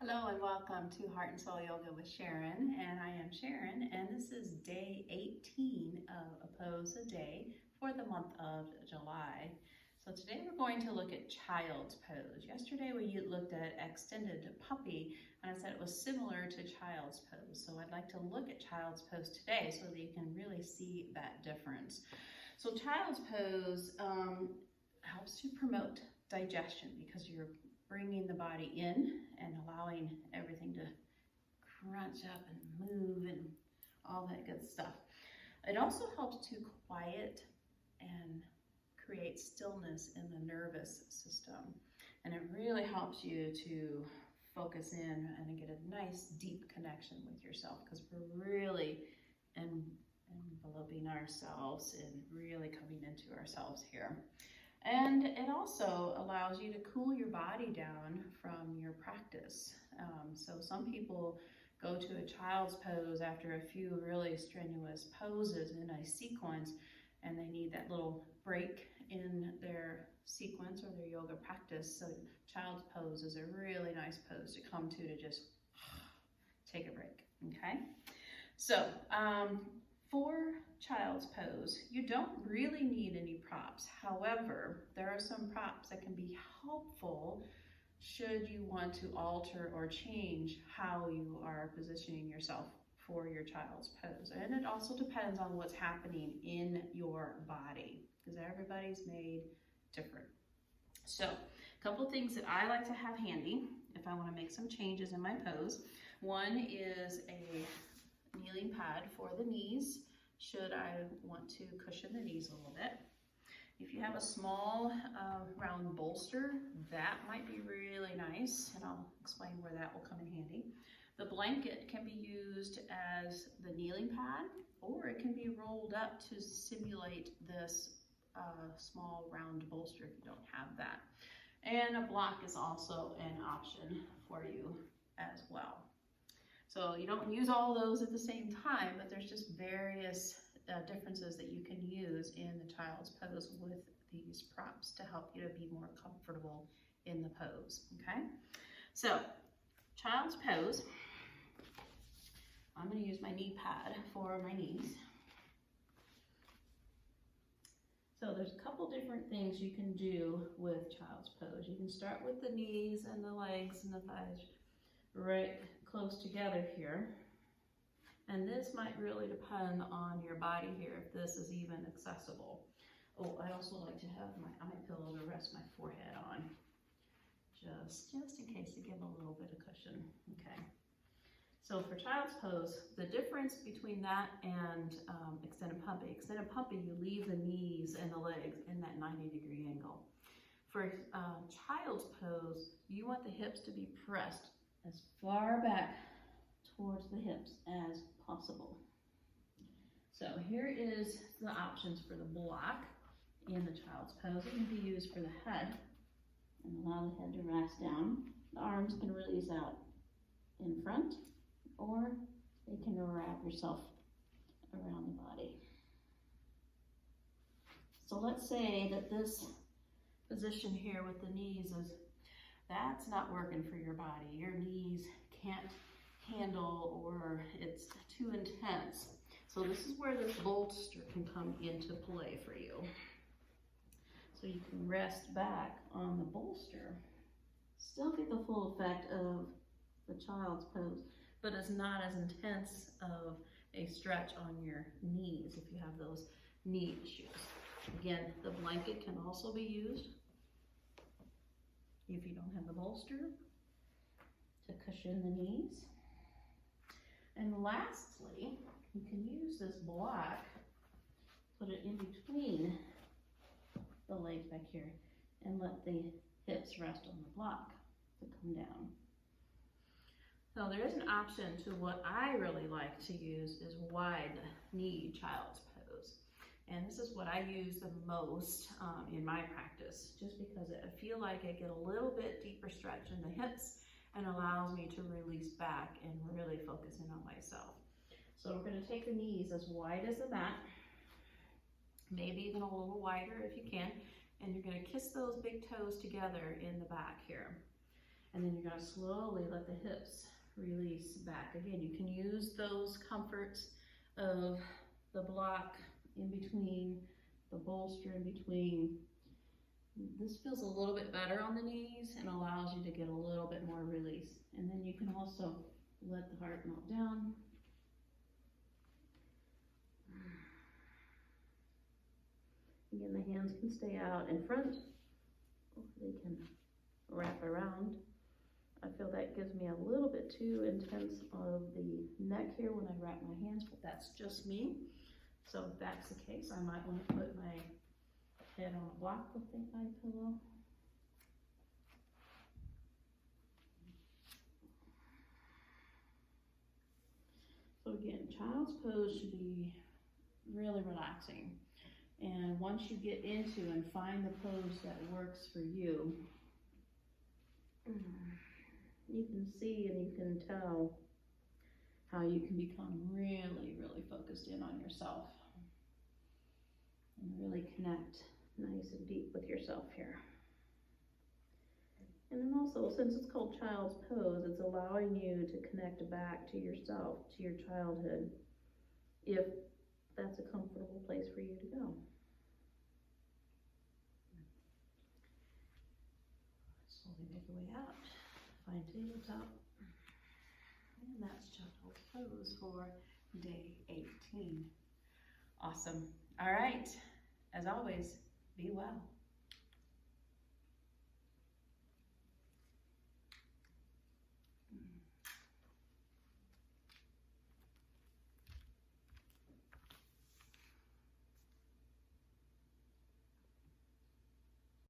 Hello and welcome to Heart and Soul Yoga with Sharon, and I am Sharon, and this is day 18 of a pose a day for the month of July. So today we're going to look at child's pose. Yesterday we looked at extended puppy, and I said it was similar to child's pose. So I'd like to look at child's pose today so that you can really see that difference. So child's pose helps to promote digestion because you're bringing the body in and allowing everything to crunch up and move and all that good stuff. It also helps to quiet and create stillness in the nervous system. And it really helps you to focus in and get a nice deep connection with yourself because we're really enveloping ourselves and really coming into ourselves here. And it also allows you to cool your body down from your practice. So some people go to a child's pose after a few really strenuous poses in a sequence, and they need that little break in their sequence or their yoga practice. So child's pose is a really nice pose to come to just take a break, okay? So, for child's pose, you don't really need any props. However, there are some props that can be helpful should you want to alter or change how you are positioning yourself for your child's pose. And it also depends on what's happening in your body because everybody's made different. So, a couple of things that I like to have handy if I want to make some changes in my pose. One is a kneeling pad for the knees, should I want to cushion the knees a little bit. If you have a small round bolster, that might be really nice, and I'll explain where that will come in handy. The blanket can be used as the kneeling pad, or it can be rolled up to simulate this small round bolster if you don't have that. And a block is also an option for you as well. So you don't use all those at the same time, but there's just various differences that you can use in the child's pose with these props to help you to be more comfortable in the pose, okay? So, child's pose, I'm gonna use my knee pad for my knees. So there's a couple different things you can do with child's pose. You can start with the knees and the legs and the thighs right close together here. And this might really depend on your body here, if this is even accessible. Oh, I also like to have my eye pillow to rest my forehead on, just in case to give a little bit of cushion, okay? So for child's pose, the difference between that and extended puppy, you leave the knees and the legs in that 90-degree angle. For child's pose, you want the hips to be pressed as far back towards the hips as possible. So here is the options for the block in the child's pose. It can be used for the head and allow the head to rest down. The arms can release out in front, or they can wrap yourself around the body. So let's say that this position here with the knees that's not working for your body. Your knees can't handle, or it's too intense. So this is where this bolster can come into play for you. So you can rest back on the bolster, still get the full effect of the child's pose, but it's not as intense of a stretch on your knees if you have those knee issues. Again, the blanket can also be used if you don't have the bolster to cushion the knees. And lastly, you can use this block, put it in between the legs back here, and let the hips rest on the block to come down. So there is an option to what I really like to use is wide knee child's pose. And this is what I use the most in my practice, just because I feel like I get a little bit deeper stretch in the hips and allows me to release back and really focus in on myself. So we're going to take the knees as wide as the mat, maybe even a little wider if you can, and you're going to kiss those big toes together in the back here. And then you're gonna slowly let the hips release back. Again, you can use those comforts of the block in between, the bolster in between. This feels a little bit better on the knees and allows you to get a little bit more release. And then you can also let the heart melt down. Again, the hands can stay out in front. They can wrap around. I feel that gives me a little bit too intense of the neck here when I wrap my hands, but that's just me. So if that's the case, I might want to put my head on a block with the eye pillow. So again, child's pose should be really relaxing. And once you get into and find the pose that works for you, you can see and you can tell how you can become really, really focused in on yourself and really connect nice and deep with yourself here. And then also, since it's called child's pose, it's allowing you to connect back to yourself, to your childhood, if that's a comfortable place for you to go. Slowly make your way out, find tabletop, and that's child's pose for day 18. Awesome. All right, as always, be well.